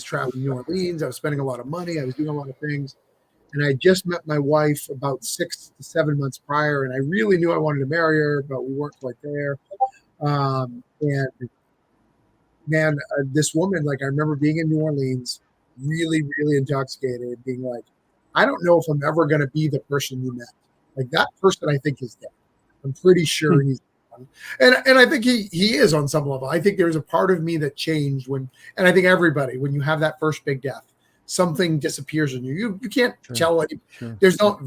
traveling to New Orleans. I was spending a lot of money. I was doing a lot of things. And I just met my wife about 6 to 7 months prior, and I really knew I wanted to marry her, but we weren't quite there. And man, this woman, like I remember being in New Orleans, really, really intoxicated, being like, I don't know if I'm ever going to be the person you met. Like that person, I think is dead. I'm pretty sure he's gone. And I think he is on some level. I think there's a part of me that changed when, and I think everybody, when you have that first big death, something disappears in you. You can't tell it. There's no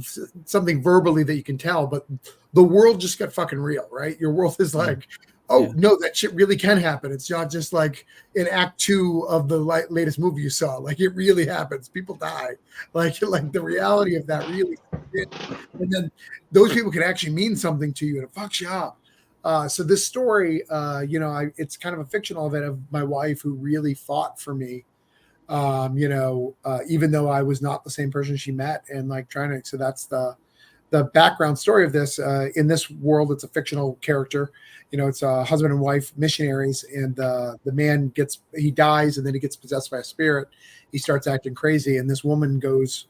something verbally that you can tell, but the world just got fucking real, right? Your world is like, no, that shit really can happen. It's not just like in act 2 of the latest movie you saw. Like it really happens. People die. Like the reality of that really, and then those people can actually mean something to you, and it fucks you up. So this story, it's kind of a fictional event of my wife who really fought for me. Even though I was not the same person she met, and like trying to, so that's the background story of this. In this world, it's a fictional character. It's a husband and wife missionaries, and the man he dies, and then he gets possessed by a spirit. He starts acting crazy, and this woman goes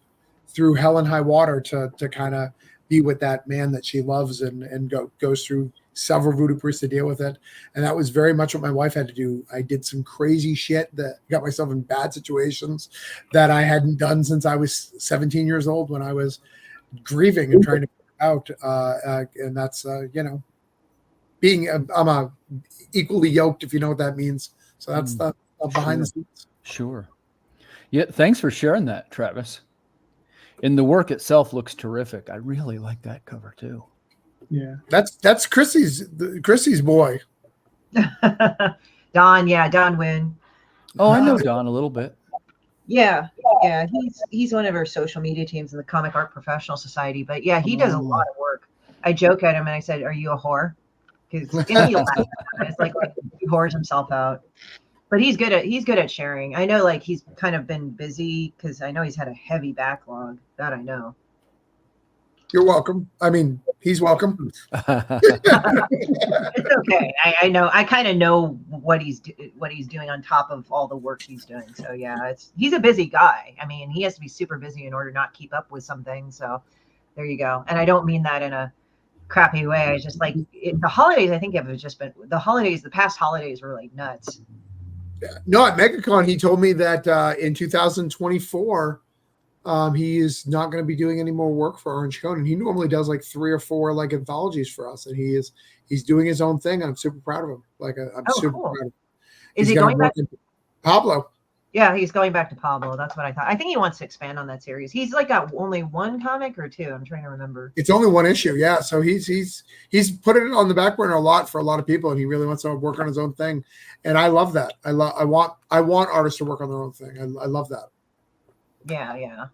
through hell and high water to kind of be with that man that she loves, and goes through several voodoo priests to deal with it. And that was very much what my wife had to do. I did some crazy shit that got myself in bad situations that I hadn't done since I was 17 years old, when I was grieving and trying to figure out. And that's, I'm a equally yoked, if you know what that means. So that's the behind the scenes. Sure. Yeah. Thanks for sharing that, Travis. And the work itself looks terrific. I really like that cover too. Yeah, that's Chrissy's boy. Don Wynn. Oh, I know Don a little bit. Yeah. He's one of our social media teams in the Comic Art Professional Society. But yeah, he does a lot of work. I joke at him and I said, "Are you a whore?" Because it's like he whores himself out. But he's good at sharing. I know, like he's kind of been busy because I know he's had a heavy backlog. That I know. You're welcome. I mean, he's welcome. It's okay. I know. I kind of know what he's doing on top of all the work he's doing. So yeah, he's a busy guy. I mean, he has to be super busy in order to not keep up with some things. So there you go. And I don't mean that in a crappy way. I just like the holidays. I think have just been the holidays. The past holidays were like nuts. No, at MegaCon, he told me that in 2024. He is not going to be doing any more work for Orange Conan. He normally does like 3 or 4 like anthologies for us, and he's doing his own thing. And I'm super proud of him. I'm super proud of him. Is he going back to Pablo? Yeah, he's going back to Pablo. That's what I thought. I think he wants to expand on that series. He's like got only 1 comic or 2. I'm trying to remember. It's only 1 issue. Yeah, so he's put it on the back burner a lot for a lot of people, and he really wants to work on his own thing. And I love that. I want artists to work on their own thing. I love that. Yeah.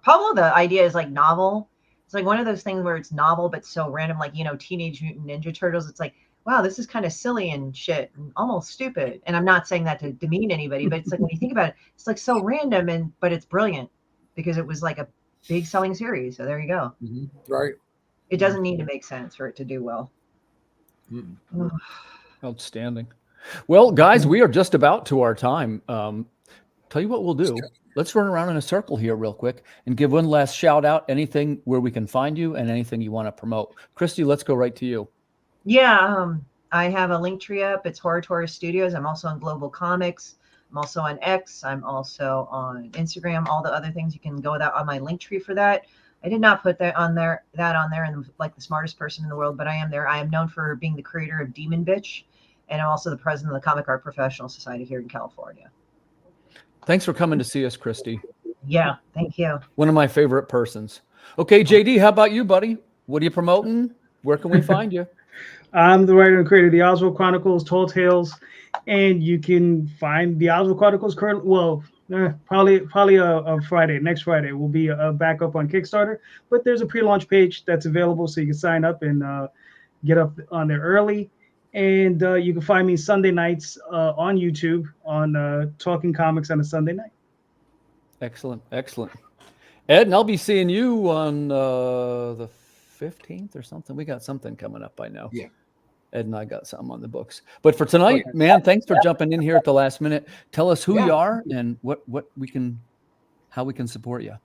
Pablo, the idea is like novel. It's like one of those things where it's novel but so random, like Teenage Mutant Ninja Turtles. It's like, wow, this is kind of silly and shit and almost stupid. And I'm not saying that to demean anybody, but it's like when you think about it, it's like so random but it's brilliant because it was like a big selling series. So there you go. Mm-hmm. Right. It doesn't need to make sense for it to do well. Outstanding. Well, guys, we are just about to our time. Tell you what we'll do. Let's run around in a circle here real quick and give one last shout out, anything where we can find you and anything you want to promote. Christy, let's go right to you. Yeah, I have a link tree up. It's Horror Taurus Studios. I'm also on Global Comics. I'm also on X. I'm also on Instagram. All the other things, you can go on my link tree for that. I did not put that on there and like the smartest person in the world, but I am there. I am known for being the creator of Demon Bitch, and I'm also the president of the Comic Art Professional Society here in California. Thanks for coming to see us, Christy. Yeah, thank you. One of my favorite persons. Okay, JD, how about you, buddy? What are you promoting? Where can we find you? I'm the writer and creator of the Oswald Chronicles, Tall Tales, and you can find the Oswald Chronicles currently. Well, probably a Friday. Next Friday will be back up on Kickstarter, but there's a pre-launch page that's available, so you can sign up and get up on there early. And you can find me Sunday nights on YouTube on Talking Comics on a Sunday night. Excellent. Ed, and I'll be seeing you on the 15th or something. We got something coming up, I know. Yeah. Ed and I got something on the books. But for tonight, man, thanks for jumping in here at the last minute. Tell us who you are and how we can support you.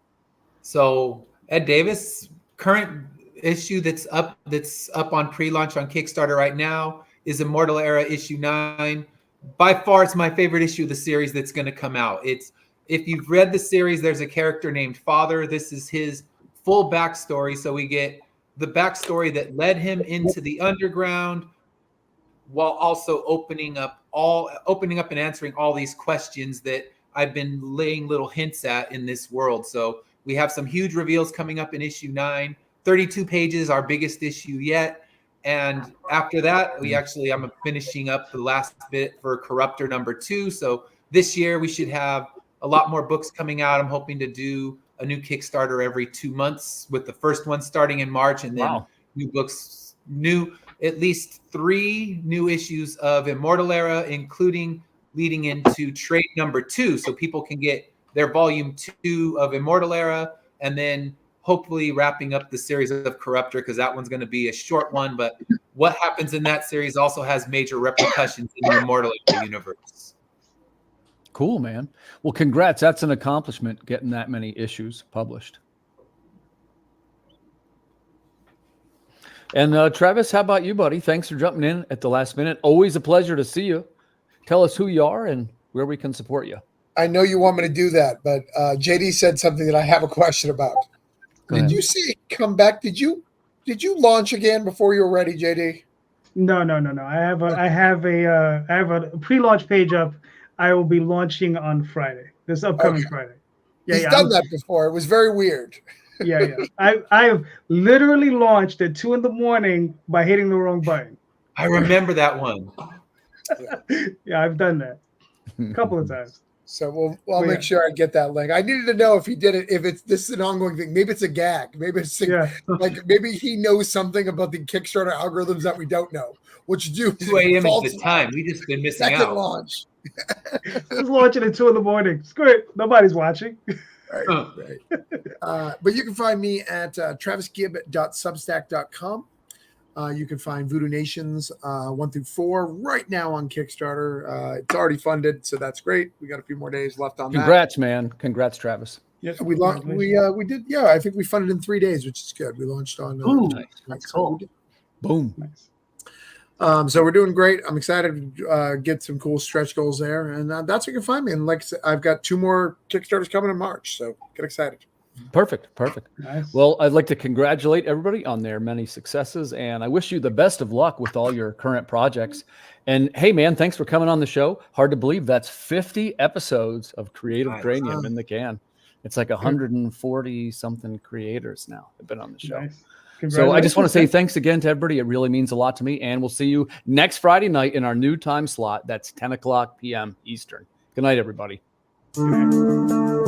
So Ed Davis, current issue that's up on pre-launch on Kickstarter right now is Immortal Era issue 9. By far, it's my favorite issue of the series that's going to come out. If you've read the series, there's a character named Father. This is his full backstory. So we get the backstory that led him into the underground, while also opening up and answering all these questions that I've been laying little hints at in this world. So we have some huge reveals coming up in issue 9, 32 pages, our biggest issue yet. And after that, I'm finishing up the last bit for Corruptor number 2. So this year we should have a lot more books coming out. I'm hoping to do a new Kickstarter every 2 months, with the first one starting in March, and then new books, at least 3 new issues of Immortal Era, including leading into trade number 2, so people can get their volume 2 of Immortal Era, and then hopefully wrapping up the series of Corruptor, because that one's going to be a short one. But what happens in that series also has major repercussions in the Immortal Era universe. Cool, man. Well, congrats. That's an accomplishment, getting that many issues published. And Travis, how about you, buddy? Thanks for jumping in at the last minute. Always a pleasure to see you. Tell us who you are and where we can support you. I know you want me to do that, but JD said something that I have a question about. Did you see it come back? Did you launch again before you were ready, JD? No. I have a pre-launch page up. I will be launching on Friday, this upcoming Friday. He's done that before. It was very weird. Yeah. I have literally launched at 2 a.m. by hitting the wrong button. I remember that one. Yeah, I've done that a couple of times. So I'll make sure I get that link. I needed to know if he did it, this is an ongoing thing. Maybe it's a gag. Maybe it's like maybe he knows something about the Kickstarter algorithms that we don't know. Which 2 a.m. is the time. We just been missing out. Launch. Just launching at 2 a.m. Screw it. Nobody's watching. Right. But you can find me at travisgibb.substack.com. You can find Voodoo Nations 1 through 4 right now on Kickstarter. It's already funded, so that's great. We got a few more days left on Congrats, man. Congrats, Travis. Yeah, we did. Yeah, I think we funded in 3 days, which is good. We launched on. Nice. That's cool. Boom. Nice. So we're doing great. I'm excited to get some cool stretch goals there, and that's where you can find me. And like I said, I've got 2 more Kickstarters coming in March, so get excited. Perfect. Nice. Well, I'd like to congratulate everybody on their many successes, and I wish you the best of luck with all your current projects. And hey, man, thanks for coming on the show. Hard to believe that's 50 episodes of Creative Cranium in the can. It's like 140 something creators now have been on the show. Nice. So I just want to say thanks again to everybody. It really means a lot to me. And we'll see you next Friday night in our new time slot. That's 10 o'clock p.m. Eastern. Good night, everybody. Good night.